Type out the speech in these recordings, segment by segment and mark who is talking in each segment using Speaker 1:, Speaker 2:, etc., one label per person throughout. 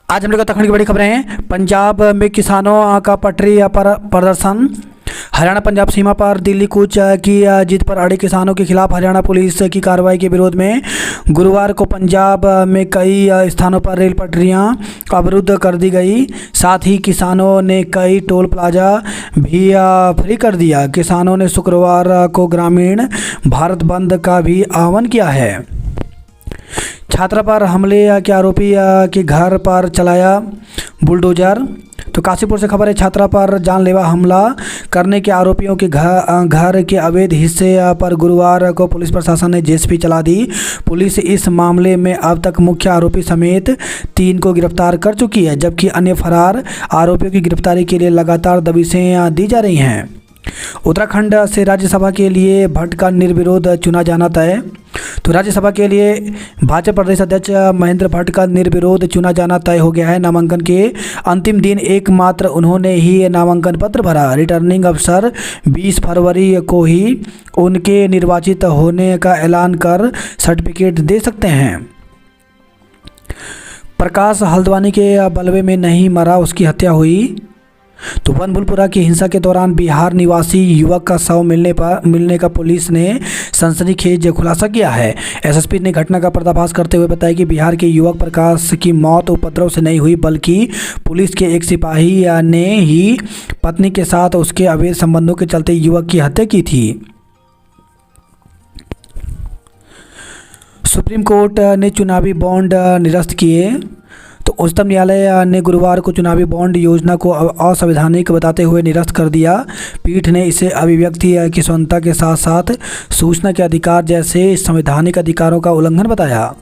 Speaker 1: आज हम लोग उत्तराखंड की बड़ी खबरें हैं। पंजाब में किसानों का पटरी पर प्रदर्शन। हरियाणा पंजाब सीमा पर दिल्ली कूच की जिद पर अड़े किसानों के खिलाफ हरियाणा पुलिस की कार्रवाई के विरोध में गुरुवार को पंजाब में कई स्थानों पर रेल पटरियां अवरुद्ध कर दी गई। साथ ही किसानों ने कई टोल प्लाजा भी फ्री कर दिया। किसानों ने शुक्रवार को ग्रामीण भारत बंद का भी आह्वान किया है। छात्रा पर हमले के आरोपी के घर पर चलाया बुलडोजर। तो काशीपुर से खबर है, छात्रा पर जानलेवा हमला करने के आरोपियों के घर के अवैध हिस्से पर गुरुवार को पुलिस प्रशासन ने जेसीबी चला दी। पुलिस इस मामले में अब तक मुख्य आरोपी समेत 3 को गिरफ्तार कर चुकी है, जबकि अन्य फरार आरोपियों की गिरफ्तारी के लिए लगातार दबिशें दी जा रही हैं। उत्तराखंड से राज्यसभा के लिए भट्ट का निर्विरोध चुना जाना तय। तो राज्यसभा के लिए भाजपा प्रदेश अध्यक्ष महेंद्र भट्ट का निर्विरोध चुना जाना तय हो गया है। नामांकन के अंतिम दिन एकमात्र उन्होंने ही नामांकन पत्र भरा। रिटर्निंग अफसर 20 फरवरी को ही उनके निर्वाचित होने का ऐलान कर सर्टिफिकेट दे सकते हैं। प्रकाश हल्द्वानी के बलवे में नहीं मरा, उसकी हत्या हुई। तो बनभूलपुरा की हिंसा के दौरान बिहार निवासी युवक का शव मिलने का पुलिस ने सनसनीखेज खुलासा किया है। एसएसपी ने घटना का पर्दाफाश करते हुए बताया कि बिहार के युवक प्रकाश की मौत उपद्रव से नहीं हुई, बल्कि पुलिस के एक सिपाही ने ही पत्नी के साथ उसके अवैध संबंधों के चलते युवक की हत्या की थी। सुप्रीम कोर्ट ने चुनावी बॉन्ड निरस्त किए। तो उच्चतम न्यायालय ने गुरुवार को चुनावी बॉन्ड योजना को असंवैधानिक बताते हुए निरस्त कर दिया। पीठ ने इसे अभिव्यक्ति की स्वतंत्रता के साथ साथ सूचना के अधिकार जैसे संवैधानिक अधिकारों का उल्लंघन बताया।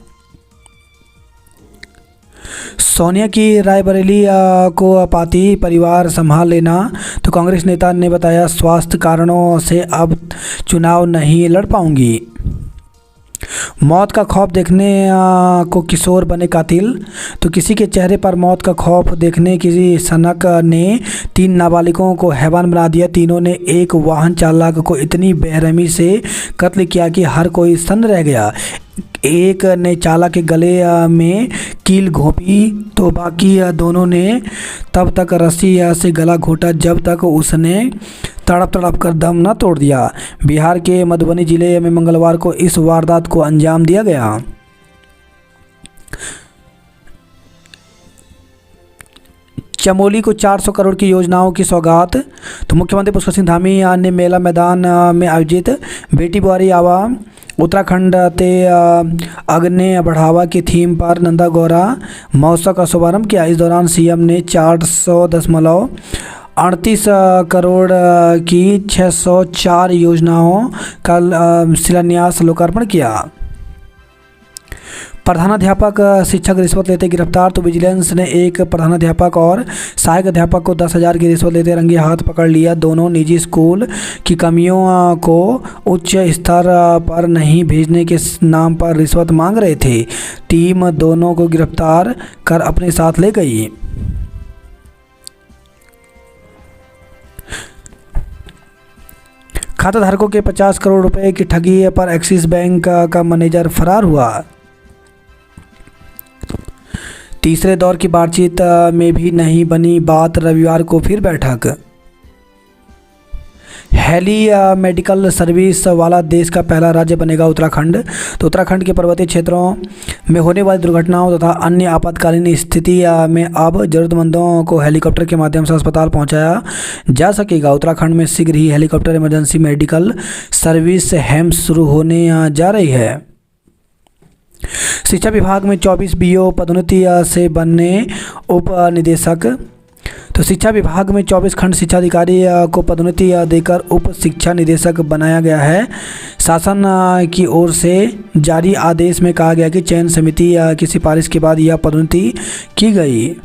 Speaker 1: सोनिया की रायबरेली को पाती परिवार संभाल लेना। तो कांग्रेस नेता ने बताया, स्वास्थ्य कारणों से अब चुनाव नहीं लड़ पाऊंगी। मौत का खौफ देखने को किशोर बने कातिल। तो किसी के चेहरे पर मौत का खौफ देखने किसी सनक ने 3 नाबालिगों को हैवान बना दिया। तीनों ने एक वाहन चालक को इतनी बेरहमी से कत्ल किया कि हर कोई सन्न रह गया। एक ने चालक के गले में कील घोंपी, तो बाकी दोनों ने तब तक रस्सी से गला घोंटा जब तक उसने तड़प कर दम न तोड़ दिया। बिहार के मधुबनी जिले में मंगलवार को इस वारदात को अंजाम दिया गया। चमोली को 400 करोड़ की योजनाओं की सौगात। तो मुख्यमंत्री पुष्कर सिंह धामी ने मेला मैदान में आयोजित बेटी बुआरी आवा उत्तराखंड ते अग्नि बढ़ावा की थीम पर नंदा गौरा महोत्सव का शुभारंभ किया। इस दौरान सीएम ने 400.38 करोड़ की 604 योजनाओं का शिलान्यास लोकार्पण किया। प्रधानाध्यापक शिक्षक रिश्वत लेते गिरफ्तार। तो विजिलेंस ने एक प्रधानाध्यापक और सहायक अध्यापक को 10,000 की रिश्वत लेते रंगे हाथ पकड़ लिया। दोनों निजी स्कूल की कमियों को उच्च स्तर पर नहीं भेजने के नाम पर रिश्वत मांग रहे थे। टीम दोनों को गिरफ्तार कर अपने साथ ले गई। खाताधारकों के 50 करोड़ रुपए की ठगी पर एक्सिस बैंक का मैनेजर फरार हुआ। तीसरे दौर की बातचीत में भी नहीं बनी बात, रविवार को फिर बैठक। हेली मेडिकल सर्विस वाला देश का पहला राज्य बनेगा उत्तराखंड। तो उत्तराखंड के पर्वतीय क्षेत्रों में होने वाली दुर्घटनाओं तथा अन्य आपातकालीन स्थिति में अब जरूरतमंदों को हेलीकॉप्टर के माध्यम से अस्पताल पहुंचाया जा सकेगा। उत्तराखंड में शीघ्र ही हेलीकॉप्टर इमरजेंसी मेडिकल सर्विस हेम्स शुरू होने जा रही है। शिक्षा विभाग में 24 बीओ पदोन्नति से बनने उप निदेशक। तो शिक्षा विभाग में 24 खंड शिक्षा अधिकारी को पदोन्नति देकर उप शिक्षा निदेशक बनाया गया है। शासन की ओर से जारी आदेश में कहा गया कि चयन समिति की सिफारिश के बाद यह पदोन्नति की गई।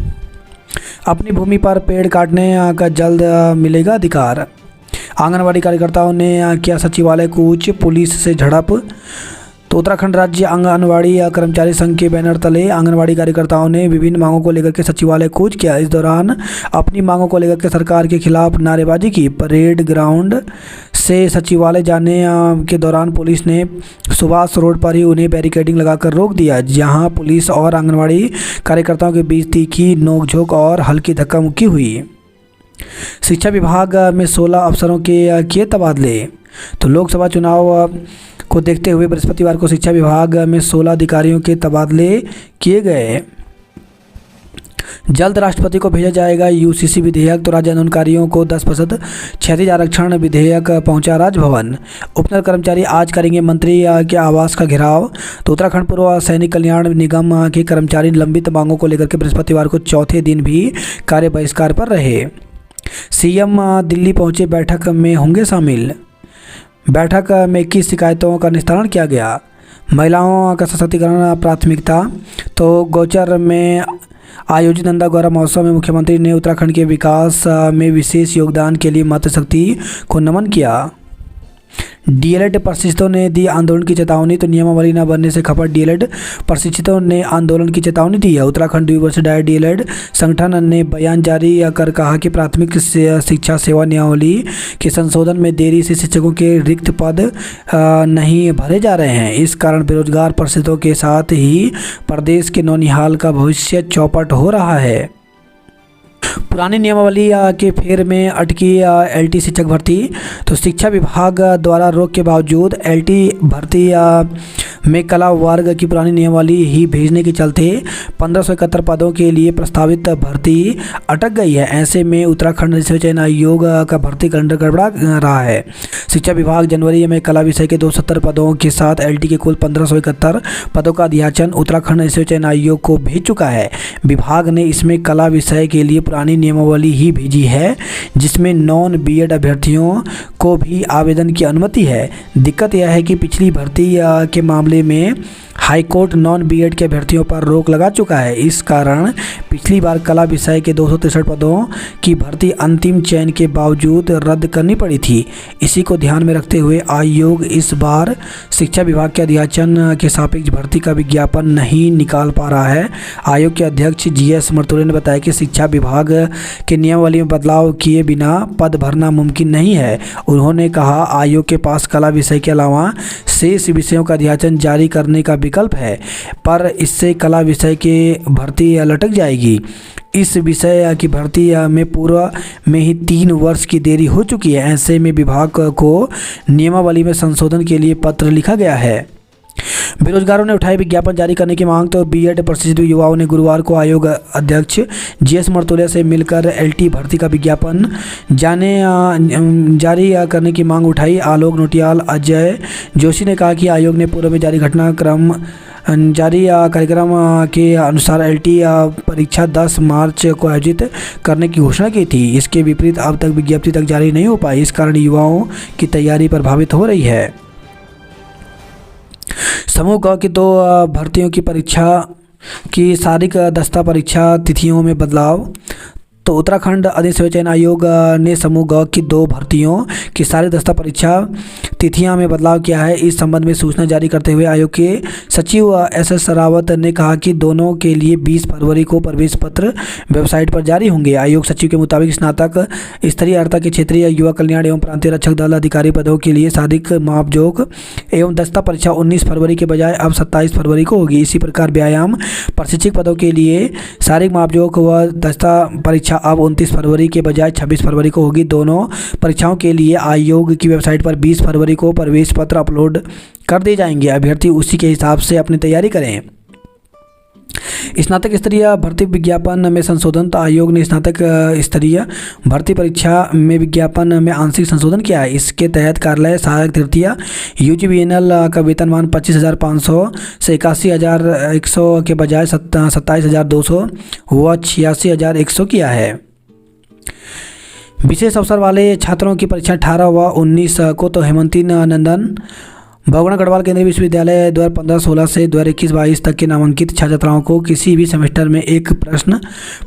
Speaker 1: अपनी भूमि पर पेड़ काटने का जल्द मिलेगा अधिकार। आंगनबाड़ी कार्यकर्ताओं ने किया सचिवालय कूच, पुलिस से झड़प। तो उत्तराखंड राज्य आंगनवाड़ी कर्मचारी संघ के बैनर तले आंगनवाड़ी कार्यकर्ताओं ने विभिन्न मांगों को लेकर के सचिवालय कूच किया। इस दौरान अपनी मांगों को लेकर के सरकार के खिलाफ नारेबाजी की। परेड ग्राउंड से सचिवालय जाने के दौरान पुलिस ने सुभाष रोड पर ही उन्हें बैरिकेडिंग लगाकर रोक दिया, जहां पुलिस और आंगनवाड़ी कार्यकर्ताओं के बीच तीखी नोकझोंक और हल्की धक्का मुक्की हुई। शिक्षा विभाग में 16 अफसरों के किए तबादले। तो लोकसभा चुनाव को देखते हुए बृहस्पतिवार को शिक्षा विभाग में 16 अधिकारियों के तबादले किए गए। जल्द राष्ट्रपति को भेजा जाएगा यूसीसी विधेयक। तो राज्य आंदोलनकारियों को 10% क्षैतिज आरक्षण विधेयक पहुंचा राजभवन। उपनगर कर्मचारी आज करेंगे मंत्री के आवास का घेराव। तो उत्तराखंड पूर्व सैनिक कल्याण निगम के कर्मचारी लंबित मांगों को लेकर के बृहस्पतिवार को चौथे दिन भी कार्य बहिष्कार पर रहे। सीएम दिल्ली पहुंचे, बैठक में होंगे शामिल। बैठक में 21 शिकायतों का निस्तारण किया गया। महिलाओं का सशक्तिकरण प्राथमिकता। तो गौचर में आयोजित नंदा गौरा महोत्सव में मुख्यमंत्री ने उत्तराखंड के विकास में विशेष योगदान के लिए मातृशक्ति को नमन किया। डीएलएड प्रशिक्षितों ने दी आंदोलन की चेतावनी। तो नियमावली न बनने से खपत, डीएलएड प्रशिक्षितों ने आंदोलन की चेतावनी दी है। उत्तराखंड द्विवर्षीय डाइट डीएलएड संगठन ने बयान जारी कर कहा कि प्राथमिक शिक्षा सेवा नियमावली के संशोधन में देरी से शिक्षकों के रिक्त पद नहीं भरे जा रहे हैं। इस कारण बेरोजगार प्रशिक्षितों के साथ ही प्रदेश के नौनिहाल का भविष्य चौपट हो रहा है। पुरानी नियमावली के फेर में अटकी एलटी शिक्षक भर्ती। तो शिक्षा विभाग द्वारा रोक के बावजूद एलटी भर्ती में कला वर्ग की पुरानी नियमावली ही भेजने के चलते 1571 पदों के लिए प्रस्तावित भर्ती अटक गई है। ऐसे में उत्तराखंड चयन आयोग का भर्ती कैलेंडर गड़बड़ा रहा है। शिक्षा विभाग जनवरी में कला विषय के 270 पदों के साथ एलटी के कुल 1571 पदों का अध्याचन उत्तराखंड चयन आयोग को भेज चुका है। विभाग ने इसमें कला विषय के लिए पुरानी नियमावली ही भेजी है, जिसमें नॉन बीएड अभ्यर्थियों को भी आवेदन की अनुमति है। दिक्कत यह है कि पिछली भर्ती के मामले में हाईकोर्ट नॉन बीएड के अभ्यर्थियों पर रोक लगा चुका है। इस कारण पिछली बार कला विषय के 263 पदों की भर्ती अंतिम चयन के बावजूद रद्द करनी पड़ी थी। इसी को ध्यान में रखते हुए आयोग इस बार शिक्षा विभाग के अध्याचन के सापेक्ष भर्ती का विज्ञापन नहीं निकाल पा रहा है। आयोग के अध्यक्ष जीएस मर्तुले ने बताया कि शिक्षा विभाग के नियमावली में बदलाव किए बिना पद भरना मुमकिन नहीं है। उन्होंने कहा, आयोग के पास कला विषय के अलावा शेष विषयों का अध्याचन जारी करने का विकल्प है, पर इससे कला विषय के भर्ती लटक जाएगी। इस विषय की भर्ती में पूर्व में ही 3 वर्ष की देरी हो चुकी है। ऐसे में विभाग को नियमावली में संशोधन के लिए पत्र लिखा गया है। बेरोजगारों ने उठाई विज्ञापन जारी करने की मांग। तो बीएड प्रशिक्षित युवाओं ने गुरुवार को आयोग अध्यक्ष जीएस मर्तुले से मिलकर एलटी भर्ती का विज्ञापन जारी करने की मांग उठाई। आलोक नोटियाल अजय जोशी ने कहा कि आयोग ने पूर्व में जारी घटनाक्रम जारी कार्यक्रम के अनुसार एलटी परीक्षा 10 मार्च को आयोजित करने की घोषणा की थी। इसके विपरीत अब तक विज्ञप्ति तक जारी नहीं हो पाई। इस कारण युवाओं की तैयारी प्रभावित हो रही है। समूह ग की 2 भर्तियों की परीक्षा की शारीरिक दस्ता परीक्षा तिथियों में बदलाव। तो उत्तराखंड अधिसेवा चयन आयोग ने समूह ग की 2 भर्तियों की शारीरिक दस्ता परीक्षा तिथियां में बदलाव किया है। इस संबंध में सूचना जारी करते हुए आयोग के सचिव एसएस रावत ने कहा कि दोनों के लिए 20 फरवरी को प्रवेश पत्र वेबसाइट पर जारी होंगे। आयोग सचिव के मुताबिक स्नातक स्तरीय अर्हता के क्षेत्रीय युवा कल्याण एवं प्रांतीय रक्षक दल अधिकारी पदों के लिए शारीरिक मापजोख एवं दस्ता परीक्षा 19 फरवरी के बजाय अब 27 फरवरी को होगी। इसी प्रकार व्यायाम प्रशिक्षक पदों के लिए शारीरिक मापजोख व दस्ता परीक्षा अब 29 फरवरी के बजाय 26 फरवरी को होगी। दोनों परीक्षाओं के लिए आयोग की वेबसाइट पर 20 फरवरी को प्रवेश पत्र अपलोड कर दिए जाएंगे। अभ्यर्थी उसी के हिसाब से अपनी तैयारी करें। स्नातक स्तरीय भर्ती विज्ञापन में संशोधन। तो आयोग ने स्नातक स्तरीय भर्ती परीक्षा में विज्ञापन में आंशिक संशोधन किया है। इसके तहत कार्यालय सहायक तृतीय यूजीवीएनएल का वेतनमान 25,500 से 81,100 के बजाय 27,200 व 86,100 किया है। विशेष अवसर वाले छात्रों की परीक्षा 18 व 19 को। तो हेमंती नंदन बहुगुणा गढ़वाल केंद्रीय विश्वविद्यालय 2015-16 से 2021-22 तक के नामांकित छात्राओं को किसी भी सेमेस्टर में एक प्रश्न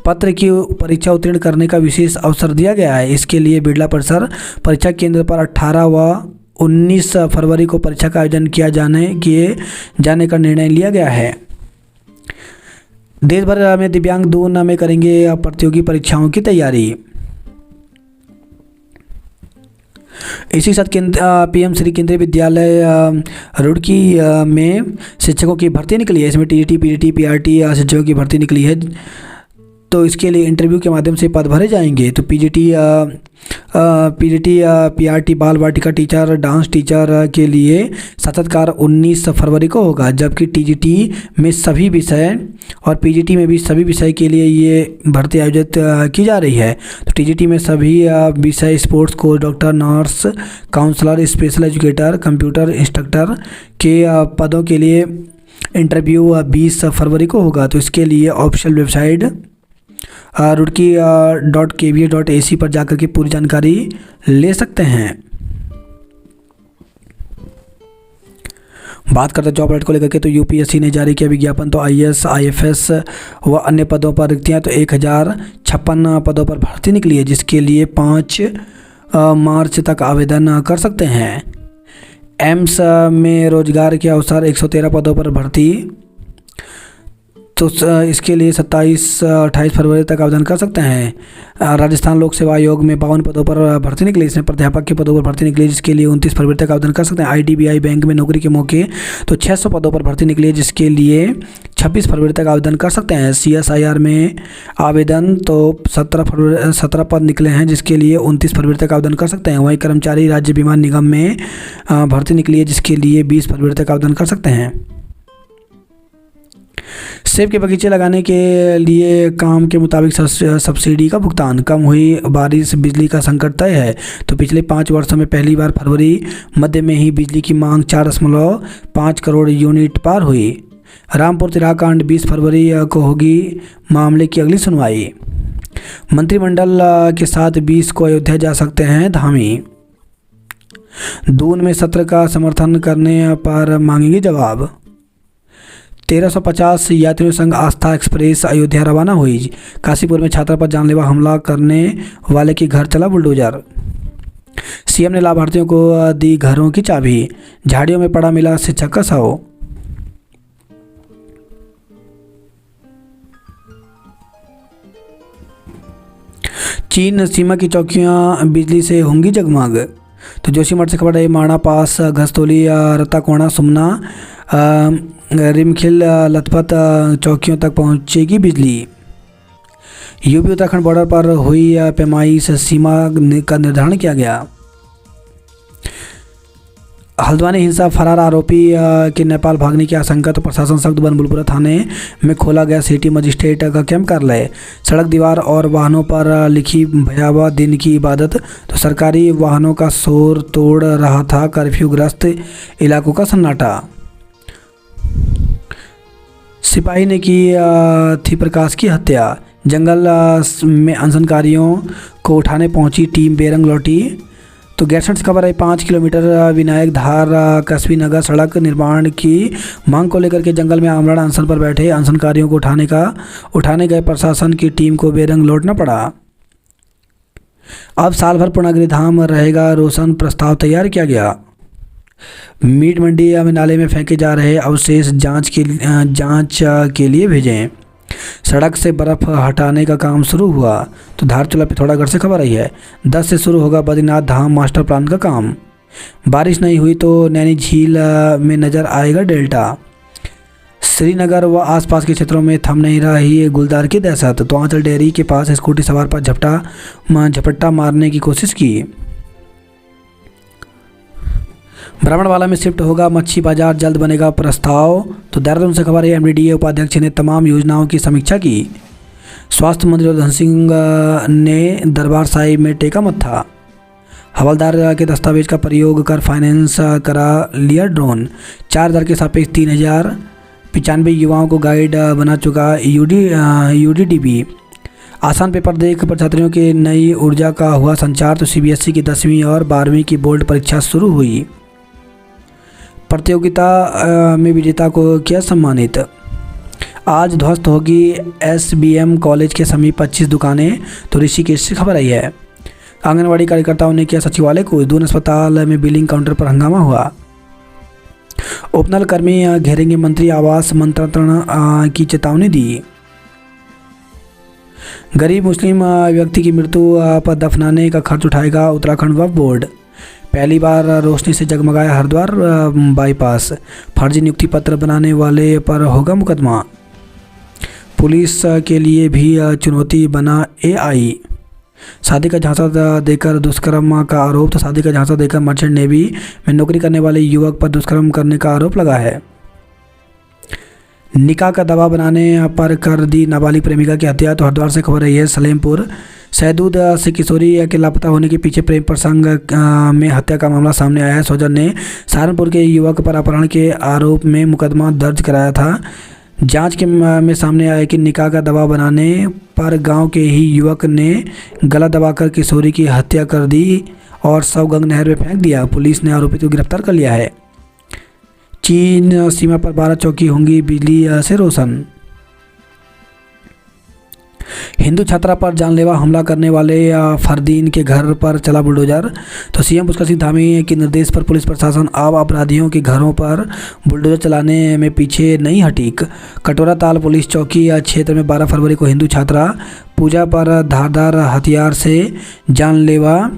Speaker 1: पत्र की परीक्षा उत्तीर्ण करने का विशेष अवसर दिया गया है। इसके लिए बिरला परिसर परीक्षा केंद्र पर 18 व 19 फरवरी को परीक्षा का आयोजन किए जाने का निर्णय लिया गया है। देश भर में दिव्यांग दून में करेंगे प्रतियोगी परीक्षाओं की तैयारी। इसी साथ पीएम श्री केंद्रीय विद्यालय रुड़की में शिक्षकों की भर्ती निकली है। इसमें टीजीटी, पीजीटी, पीआरटी शिक्षकों की भर्ती निकली है। तो इसके लिए इंटरव्यू के माध्यम से पद भरे जाएंगे। तो पीजीटी, पीआरटी बाल वाटिका टीचर, डांस टीचर के लिए साक्षात्कार 19 फरवरी को होगा, जबकि टीजीटी में सभी विषय और पीजीटी में भी सभी विषय के लिए ये भर्ती आयोजित की जा रही है। तो टीजीटी में सभी विषय sports coach, doctor, nurse, counsellor, special educator, computer instructor के पदों के लिए इंटरव्यू 20 फरवरी को होगा। तो इसके लिए ऑफिशियल वेबसाइट rudki.kva.ac पर जाकर के पूरी जानकारी ले सकते हैं। बात करते हैं जॉब अलर्ट को लेकर के, तो यूपीएससी ने जारी किया विज्ञापन। तो आईएएस, आईएफएस व अन्य पदों पर रिक्तियाँ, तो 1056 पदों पर भर्ती निकली है, जिसके लिए 5 मार्च तक आवेदन कर सकते हैं। एम्स में रोजगार के अवसर, 113 पदों पर भर्ती। तो इसके लिए 27-28 फरवरी तक आवेदन कर सकते हैं। राजस्थान लोक सेवा आयोग में 52 पदों पर भर्ती निकली, इसमें प्राध्यापक के पदों पर भर्ती निकली, जिसके लिए 29 फरवरी तक आवेदन कर सकते हैं। आईडीबीआई बैंक में नौकरी के मौके, तो 600 पदों पर भर्ती निकली है, जिसके लिए 26 फरवरी तक आवेदन कर सकते हैं। सीएसआईआर में आवेदन, तो 17 पद निकले हैं, जिसके लिए 29 फरवरी तक आवेदन कर सकते हैं। वहीं कर्मचारी राज्य बीमा निगम में भर्ती निकली है, जिसके लिए 20 फरवरी तक आवेदन कर सकते हैं। सेब के बगीचे लगाने के लिए काम के मुताबिक सब्सिडी का भुगतान। कम हुई बारिश, बिजली का संकट तय है। तो पिछले 5 वर्षों में पहली बार फरवरी मध्य में ही बिजली की मांग 4.5 करोड़ यूनिट पार हुई। रामपुर तिराहा कांड, 20 फरवरी को होगी मामले की अगली सुनवाई। मंत्रिमंडल के साथ 20 को अयोध्या जा सकते हैं धामी। दून में सत्र का समर्थन करने पर मांगेंगे जवाब। 1350 यात्रियों संग आस्था एक्सप्रेस अयोध्या रवाना हुई। काशीपुर में छात्रा पर जानलेवा हमला करने वाले के घर चला बुलडोजर। सीएम ने लाभार्थियों को दी घरों की चाबी। झाड़ियों में पड़ा मिला शिक्षक का शव। चीन सीमा की चौकियां बिजली से होंगी जगमग। तो जोशीमठ से खबर है, माणा पास, घस्तोली, रत्ताकोणा, सुमना, रिमखिल, लथपथ चौकियों तक पहुंचेगी बिजली। यूपी उत्तराखंड बॉर्डर पर हुई पैमाइश, सीमा का निर्धारण किया गया। हल्द्वानी हिंसा, फरार आरोपी के नेपाल भागने की आशंका, तो प्रशासन सख्त बन। बुलपुरा थाने में खोला गया सिटी मजिस्ट्रेट का कैंप कार्यालय। सड़क, दीवार और वाहनों पर लिखी भयावह दिन की इबादत। तो सरकारी वाहनों का शोर तोड़ रहा था कर्फ्यूग्रस्त इलाकों का सन्नाटा। सिपाही ने की थी प्रकाश की हत्या। जंगल में अनशनकारियों को उठाने पहुंची टीम, बेरंग लौटी। तो गैरसैंण से खबर है, 5 किलोमीटर विनायक धार कस्बी नगर सड़क निर्माण की मांग को लेकर के जंगल में आमरण अनशन पर बैठे अनशनकारियों को उठाने गए प्रशासन की टीम को बेरंग लौटना पड़ा। अब साल भर पूर्णागिरि धाम रहेगा रोशन, प्रस्ताव तैयार किया गया। मीट मंडी में नाले में फेंके जा रहे अवशेष जांच के लिए भेजें। सड़क से बर्फ हटाने का काम शुरू हुआ। तो धारचूला पिथौरागढ़ से खबर आई है, 10 से शुरू होगा बद्रीनाथ धाम मास्टर प्लान का काम। बारिश नहीं हुई तो नैनी झील में नजर आएगा डेल्टा। श्रीनगर व आसपास के क्षेत्रों में थम नहीं रही गुलदार की दहशत। तो आंचल डेयरी के पास स्कूटी सवार पर झपट्टा मारने की कोशिश की। ब्राह्मणवाला में शिफ्ट होगा मच्छी बाजार, जल्द बनेगा प्रस्ताव। तो देहरादून से खबर है, एमडीडीए उपाध्यक्ष ने तमाम योजनाओं की समीक्षा की। स्वास्थ्य मंत्री धन सिंह ने दरबार साहिब में टेका मत्था। हवलदार के दस्तावेज का प्रयोग कर फाइनेंस करा लिया ड्रोन। 4000 के सापेक्ष 3095 युवाओं को गाइड बना चुका यूडीडीबी। आसान पेपर देख पर छात्रों के नई ऊर्जा का हुआ संचार। तो सीबीएसई की 10वीं और 12वीं की बोर्ड परीक्षा शुरू हुई। प्रतियोगिता में विजेता को किया सम्मानित। आज ध्वस्त होगी एसबीएम कॉलेज के समीप 25 दुकानें। तो ऋषिकेश से खबर आई है। आंगनवाड़ी कार्यकर्ताओं ने किया सचिवालय को, दून अस्पताल में बिलिंग काउंटर पर हंगामा हुआ। उपनल कर्मी घेरेंगे मंत्री, आवास मंत्रणा की चेतावनी दी। गरीब मुस्लिम व्यक्ति की मृत्यु पर दफनाने का खर्च उठाएगा उत्तराखंड वक्फ बोर्ड। पहली बार रोशनी से जगमगाया हरिद्वार बाईपास, फर्जी नियुक्ति पत्र बनाने वाले पर होगा मुकदमा। पुलिस के लिए भी चुनौती बना एआई। शादी का झांसा देकर दुष्कर्म का आरोप, तो शादी का झांसा देकर मर्चेंट नेवी में नौकरी करने वाले युवक पर दुष्कर्म करने का आरोप लगा है। निकाह का दबाव बनाने पर कर दी नाबालिग प्रेमिका की हत्या, तो हरिद्वार से खबर रही है। सलेमपुर सहदूद से किशोरी के लापता होने के पीछे प्रेम प्रसंग में हत्या का मामला सामने आया है। सौजन ने सहारनपुर के युवक पर अपहरण के आरोप में मुकदमा दर्ज कराया था। जांच के में सामने आया कि निकाह का दबाव बनाने पर गांव के ही युवक ने गला दबाकर किशोरी की हत्या कर दी और शव गंगा नहर में फेंक दिया। पुलिस ने आरोपी को गिरफ्तार कर लिया है। चीन सीमा पर 12 चौकी होंगी बिजली से रोशन। हिंदू छात्रा पर जानलेवा हमला करने वाले फरदीन के घर पर चला बुलडोजर, तो सीएम पुष्कर सिंह धामी के निर्देश पर पुलिस प्रशासन अब अपराधियों के घरों पर बुलडोजर चलाने में पीछे नहीं हटी। कटोरा ताल पुलिस चौकी क्षेत्र में 12 फरवरी को हिंदू छात्रा पूजा पर धारदार हथियार से जानलेवा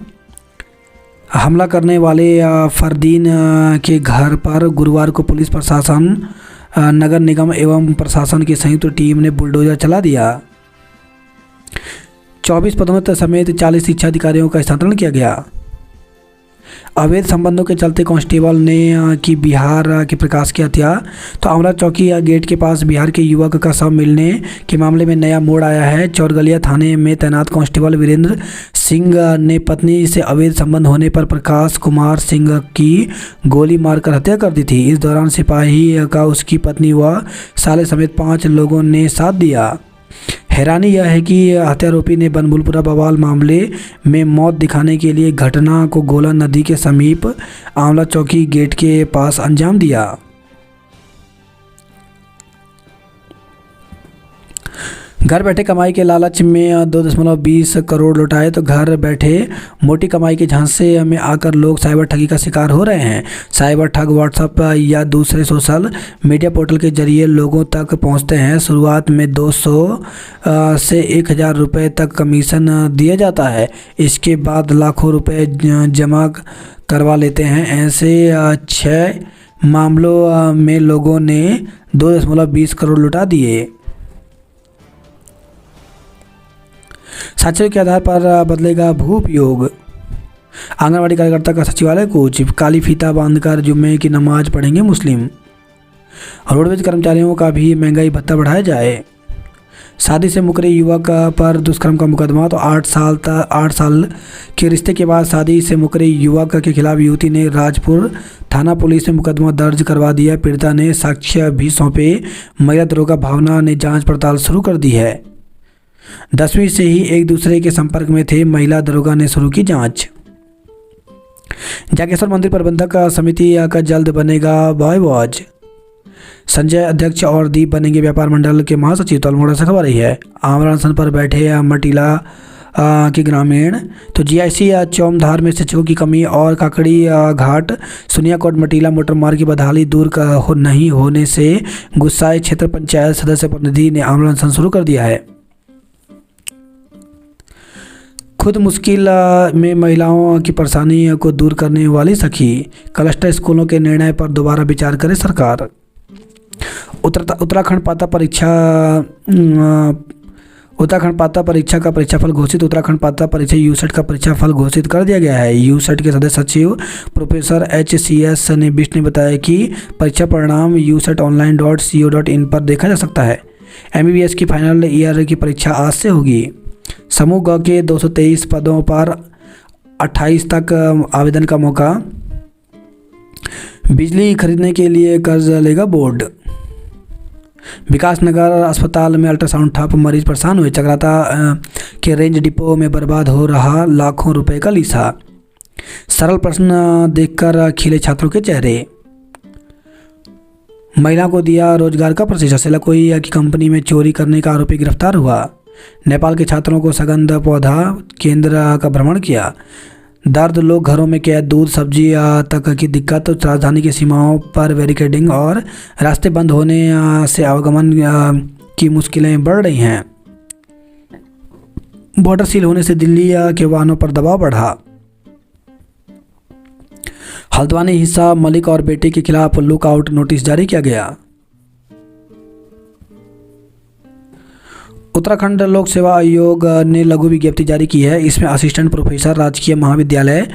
Speaker 1: हमला करने वाले फरदीन के घर पर गुरुवार को पुलिस प्रशासन, नगर निगम एवं प्रशासन की संयुक्त टीम ने बुलडोजर चला दिया। 24 पदोन्नति समेत 40 शिक्षा अधिकारियों का स्थानांतरण किया गया। अवैध संबंधों के चलते कांस्टेबल ने की बिहार के प्रकाश की हत्या, तो आंवला चौकी गेट के पास बिहार के युवक का शव मिलने के मामले में नया मोड़ आया है। चौरगलिया थाने में तैनात कांस्टेबल वीरेंद्र सिंह ने पत्नी से अवैध संबंध होने पर प्रकाश कुमार सिंह की गोली मारकर हत्या कर दी थी। इस दौरान सिपाही का उसकी पत्नी व साले समेत 5 लोगों ने साथ दिया। हैरानी यह है कि हत्यारोपी ने बनभूलपुरा बवाल मामले में मौत दिखाने के लिए घटना को गोला नदी के समीप आंवला चौकी गेट के पास अंजाम दिया। घर बैठे कमाई के लालच में 2.20 करोड़ लुटाए, तो घर बैठे मोटी कमाई के झांसे में आकर लोग साइबर ठगी का शिकार हो रहे हैं। साइबर ठग व्हाट्सएप या दूसरे सोशल मीडिया पोर्टल के जरिए लोगों तक पहुंचते हैं। शुरुआत में 200 से 1000 रुपये तक कमीशन दिया जाता है। इसके बाद लाखों रुपए जमा करवा लेते हैं। ऐसे 6 मामलों में लोगों ने 2.20 करोड़ लुटा दिए। साक्ष्यों के आधार पर बदलेगा भू उपयोग। आंगनवाड़ी कार्यकर्ता का सचिवालय कूच, काली फीता बांधकर जुम्मे की नमाज पढ़ेंगे मुस्लिम। रोडवेज कर्मचारियों का भी महंगाई भत्ता बढ़ाया जाए। शादी से मुकरे युवक पर दुष्कर्म का मुकदमा, तो 8 साल के रिश्ते के बाद शादी से मुकरे युवक के खिलाफ युवती ने राजपुर थाना पुलिस में मुकदमा दर्ज करवा दिया। पीड़िता ने साक्ष्य भी सौंपे। महिला दरोगा भावना ने जांच पड़ताल शुरू कर दी है। 10वीं से ही एक दूसरे के संपर्क में थे, महिला दरोगा ने शुरू की जांच। जागेश्वर मंदिर प्रबंधक समिति का जल्द बनेगा बायवॉच। संजय अध्यक्ष और दीप बनेंगे व्यापार मंडल के महासचिव, तो अल्मोड़ा से खबर रही है। आमरण पर बैठे मटीला के ग्रामीण, तो जीआईसी चौमधार में शिक्षकों की कमी और काकड़ी घाट सुनियाकोट मटीला मोटर मार्ग की बदहाली दूर नहीं होने से गुस्साए क्षेत्र पंचायत सदस्य प्रतिनिधि ने आंदोलन शुरू कर दिया है। खुद मुश्किल में महिलाओं की परेशानी को दूर करने वाली सखी, क्लस्टर स्कूलों के निर्णय पर दोबारा विचार करे सरकार। उत्तराखंड पात्रता परीक्षा का परीक्षाफल घोषित। उत्तराखंड पात्रता परीक्षा यूसेट का परीक्षाफल घोषित कर दिया गया है। यूसेट के सदस्य सचिव प्रोफेसर HCS ने बिष्ट ने बताया कि परीक्षा परिणाम usetonline.co.in पर देखा जा सकता है। MBBS की फाइनल ईयर की परीक्षा आज से होगी। समूह ग के 223 पदों पर 28 तक आवेदन का मौका। बिजली खरीदने के लिए कर्ज लेगा बोर्ड। विकासनगर अस्पताल में अल्ट्रासाउंड ठप, मरीज परेशान हुए। चक्राता के रेंज डिपो में बर्बाद हो रहा लाखों रुपए का लीसा। सरल प्रश्न देखकर खिले छात्रों के चेहरे। महिला को दिया रोजगार का प्रशिक्षण। सेलाकोई की कंपनी में चोरी करने का आरोपी गिरफ्तार हुआ। नेपाल के छात्रों को सगंध पौधा केंद्र का भ्रमण किया। दर्द, लोग घरों में कैद, दूध सब्जी तक की दिक्कत, राजधानी की सीमाओं पर बैरिकेडिंग और रास्ते बंद होने से आवागमन की मुश्किलें बढ़ रही हैं। बॉर्डर सील होने से दिल्ली के वाहनों पर दबाव बढ़ा। हल्द्वानी हिस्सा मलिक और बेटे के खिलाफ लुकआउट नोटिस जारी किया गया। उत्तराखंड लोक सेवा आयोग ने लघु विज्ञप्ति जारी की है। इसमें असिस्टेंट प्रोफेसर राजकीय महाविद्यालय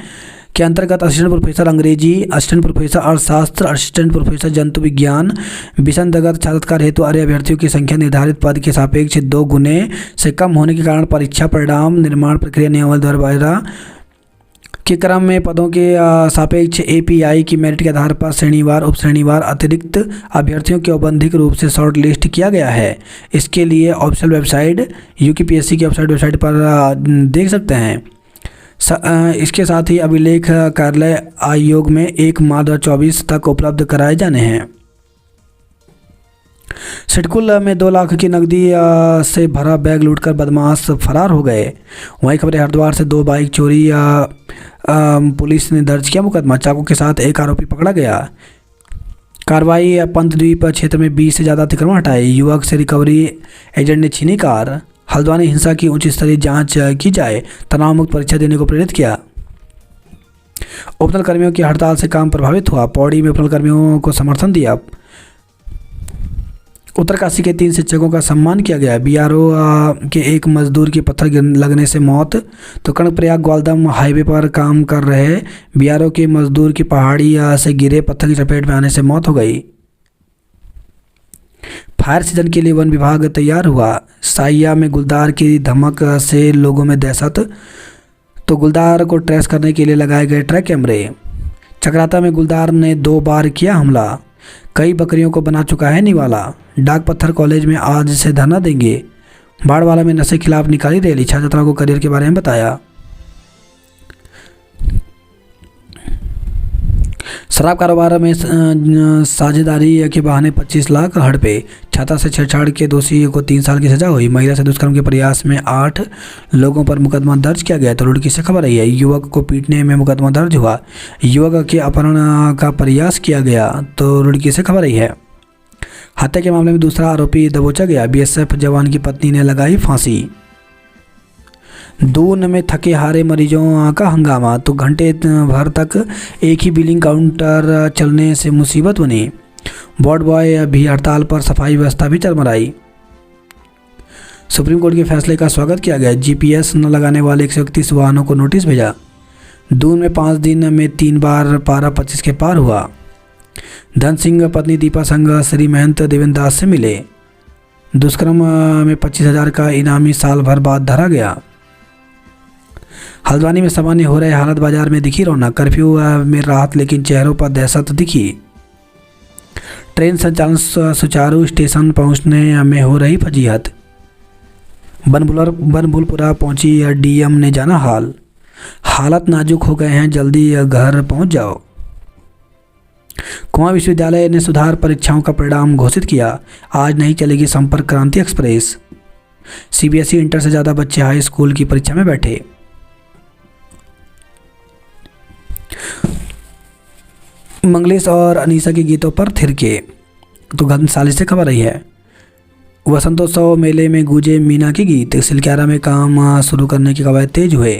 Speaker 1: के अंतर्गत असिस्टेंट प्रोफेसर अंग्रेजी, असिस्टेंट प्रोफेसर अर्थशास्त्र, असिस्टेंट प्रोफेसर जंतु विज्ञान विषय अंतर्गत साक्षात्कार हेतु अर्ह अभ्यर्थियों की संख्या निर्धारित पद के सापेक्ष 2 गुने से कम होने के कारण परीक्षा परिणाम निर्माण प्रक्रिया नियमावली द्वारा के क्रम में पदों के सापेक्ष एपीआई की मेरिट के आधार पर श्रेणीवार उप श्रेणीवार अतिरिक्त अभ्यर्थियों के औपबंधिक रूप से शॉर्ट लिस्ट किया गया है। इसके लिए ऑफिशियल वेबसाइट यूपीपीएससी की वेबसाइट पर देख सकते हैं। इसके साथ ही अभिलेख कार्यालय आयोग में 1 मार्च 2024 तक उपलब्ध कराए जाने हैं। सिडकुल में 2 लाख की नकदी से भरा बैग लूटकर बदमाश फरार हो गए। वहीं खबर हरिद्वार से 2 बाइक चोरी पुलिस ने दर्ज किया मुकदमा। चाकू के साथ एक आरोपी पकड़ा गया। कार्रवाई पंतद्वीप क्षेत्र में 20 से ज़्यादा अतिक्रमण हटाए। युवक से रिकवरी एजेंट ने छीनी कार। हल्द्वानी हिंसा की उच्च स्तरीय जांच की जाए, तनाव मुक्त परीक्षा देने को प्रेरित किया। उपनल कर्मियों की हड़ताल से काम प्रभावित हुआ। पौड़ी में उपनल कर्मियों को समर्थन दिया। उत्तरकाशी के 3 शिक्षकों का सम्मान किया गया। बीआरओ के एक मजदूर की पत्थर लगने से मौत। तो कर्णप्रयाग ग्वालदम हाईवे पर काम कर रहे बीआरओ के मजदूर की पहाड़ी से गिरे पत्थर की चपेट में आने से मौत हो गई। फायर सीजन के लिए वन विभाग तैयार हुआ। साइया में गुलदार की धमक से लोगों में दहशत। तो गुलदार को ट्रेस करने के लिए लगाए गए ट्रैक कैमरे। चक्राता में गुलदार ने 2 बार किया हमला। कई बकरियों को बना चुका है निवाला। डाक पत्थर कॉलेज में आज से धरना देंगे। बाड़वाला में नशे खिलाफ निकाली रैली। छात्र छात्राओं को करियर के बारे में बताया। शराब कारोबार में साझेदारी के बहाने 25 लाख हड़पे। छात्रा से छेड़छाड़ के दोषी को 3 साल की सजा हुई। महिला से दुष्कर्म के प्रयास में 8 लोगों पर मुकदमा दर्ज किया गया। तो रुड़की से खबर आई है, युवक को पीटने में मुकदमा दर्ज हुआ। युवक के अपहरण का प्रयास किया गया। तो रुड़की से खबर आई है। हत्या के मामले में दूसरा आरोपी दबोचा गया। बीएसएफ जवान की पत्नी ने लगाई फांसी। दून में थके हारे मरीजों का हंगामा। तो घंटे भर तक एक ही बिलिंग काउंटर चलने से मुसीबत बनी। वार्ड बॉय भी हड़ताल पर, सफाई व्यवस्था भी चरमराई। सुप्रीम कोर्ट के फैसले का स्वागत किया गया। जीपीएस न लगाने वाले 131 वाहनों को नोटिस भेजा। दून में 5 दिन में 3 बार पारा 25 के पार हुआ। धन सिंह पत्नी दीपा संग श्री महंत देवेंद्र दास से मिले। दुष्कर्म में 25,000 का इनामी साल भर बाद धरा गया। हल्द्वानी में सामान्य हो रहे हालत, बाजार में दिखी रौनक। कर्फ्यू में राहत लेकिन चेहरों पर दहशत दिखी। ट्रेन संचालन सुचारू, स्टेशन पहुंचने में हो रही फजीहत। बनभूलपुरा पहुंची डीएम ने जाना हाल। हालत नाजुक हो गए हैं, जल्दी घर पहुंच जाओ। कुमाऊं विश्वविद्यालय ने सुधार परीक्षाओं का परिणाम घोषित किया। आज नहीं चलेगी संपर्क क्रांति एक्सप्रेस। सीबीएसई इंटर से ज़्यादा बच्चे हाई स्कूल की परीक्षा में बैठे। मंगलेश और अनीसा के गीतों पर थिरके। तो घनसाली से खबर रही है। वसंतोत्सव मेले में गूंजे मीना के गीत। सिलक्यारा में काम शुरू करने की कवायद तेज हुए।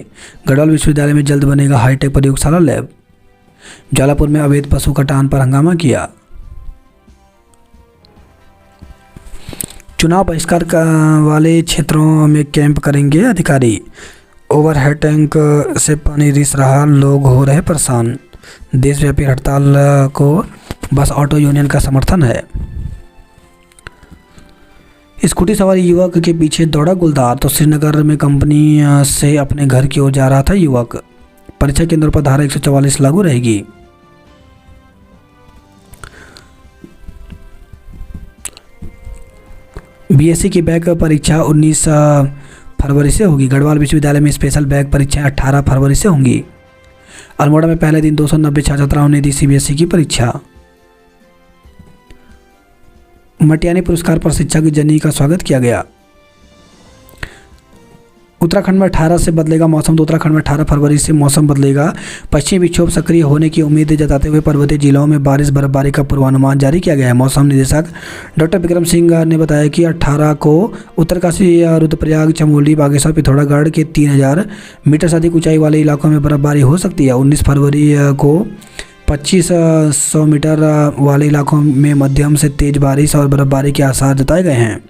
Speaker 1: गढ़वाल विश्वविद्यालय में जल्द बनेगा हाईटेक प्रयोगशाला लैब। ज्वालापुर में अवैध पशु कटान पर हंगामा किया। चुनाव बहिष्कार वाले क्षेत्रों में कैंप करेंगे अधिकारी। ओवरहेड टैंक से पानी रिस रहा, लोग हो रहे परेशान। देशव्यापी हड़ताल को बस ऑटो यूनियन का समर्थन है। स्कूटी सवार युवक के पीछे दौड़ा गुलदार। तो श्रीनगर में कंपनी से अपने घर की ओर जा रहा था युवक। परीक्षा केंद्रों पर धारा 144 लागू रहेगी। बीएससी की बैक परीक्षा 19 फरवरी से होगी। गढ़वाल विश्वविद्यालय में स्पेशल बैक परीक्षाएं 18 फरवरी से होंगी। अल्मोड़ा में पहले दिन 290 छात्र छात्राओं ने दी सीबीएसई की परीक्षा। मटियानी पुरस्कार पर शिक्षा की जननी का स्वागत किया गया। उत्तराखंड में 18 से बदलेगा मौसम। तो उत्तराखंड में 18 फरवरी से मौसम बदलेगा। पश्चिमी विक्षोभ सक्रिय होने की उम्मीद जताते हुए पर्वतीय जिलों में बारिश बर्फबारी का पूर्वानुमान जारी किया गया है। मौसम निदेशक डॉक्टर विक्रम सिंह ने बताया कि 18 को उत्तरकाशी, रुद्रप्रयाग, चमोली, बागेश्वर, पिथौरागढ़ के 3000 मीटर से अधिक ऊंचाई वाले इलाकों में बर्फबारी हो सकती है। 19 फरवरी को 2500 मीटर वाले इलाकों में मध्यम से तेज बारिश और बर्फबारी के आसार जताए गए हैं।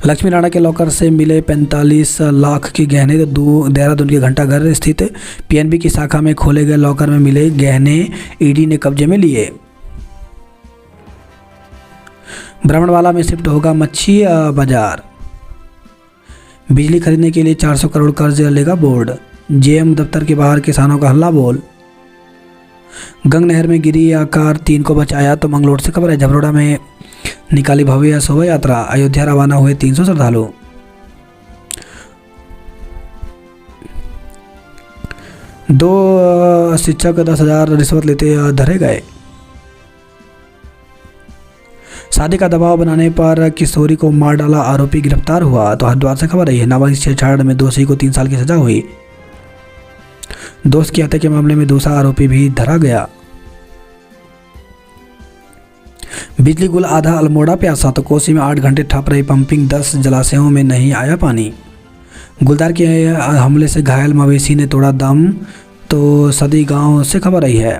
Speaker 1: लक्ष्मी राणा के लॉकर से मिले 45 लाख के गहने। तो देहरादून के घंटाघर स्थित पीएनबी की शाखा में खोले गए लॉकर में मिले गहने ईडी ने कब्जे में लिए। ब्राह्मणवाला में शिफ्ट होगा मच्छी बाजार। बिजली खरीदने के लिए 400 करोड़ कर्ज लेगा बोर्ड। जेएम दफ्तर के बाहर किसानों का हल्ला बोल। गंग नहर में गिरी कार, 3 को बचाया। तो मंगलोर से खबर है, झबरोड़ा में निकाली भव्य शोभा यात्रा। अयोध्या रवाना हुए 300 श्रद्धालु। दो शिक्षक 10,000 रिश्वत लेते धरे गए। शादी का दबाव बनाने पर किशोरी को मार डाला, आरोपी गिरफ्तार हुआ। तो हरिद्वार से खबर है, नाबालिग छेड़छाड़ में दोषी को 3 साल की सजा हुई। दोस्त की हत्या के मामले में दूसरा आरोपी भी धरा गया। बिजली गुल आधा अल्मोड़ा प्यासा। तो कोसी में 8 घंटे ठप रही पंपिंग, 10 जलाशयों में नहीं आया पानी। गुलदार के हमले से घायल मवेशी ने तोड़ा दम। तो सदी गांव से खबर आई है।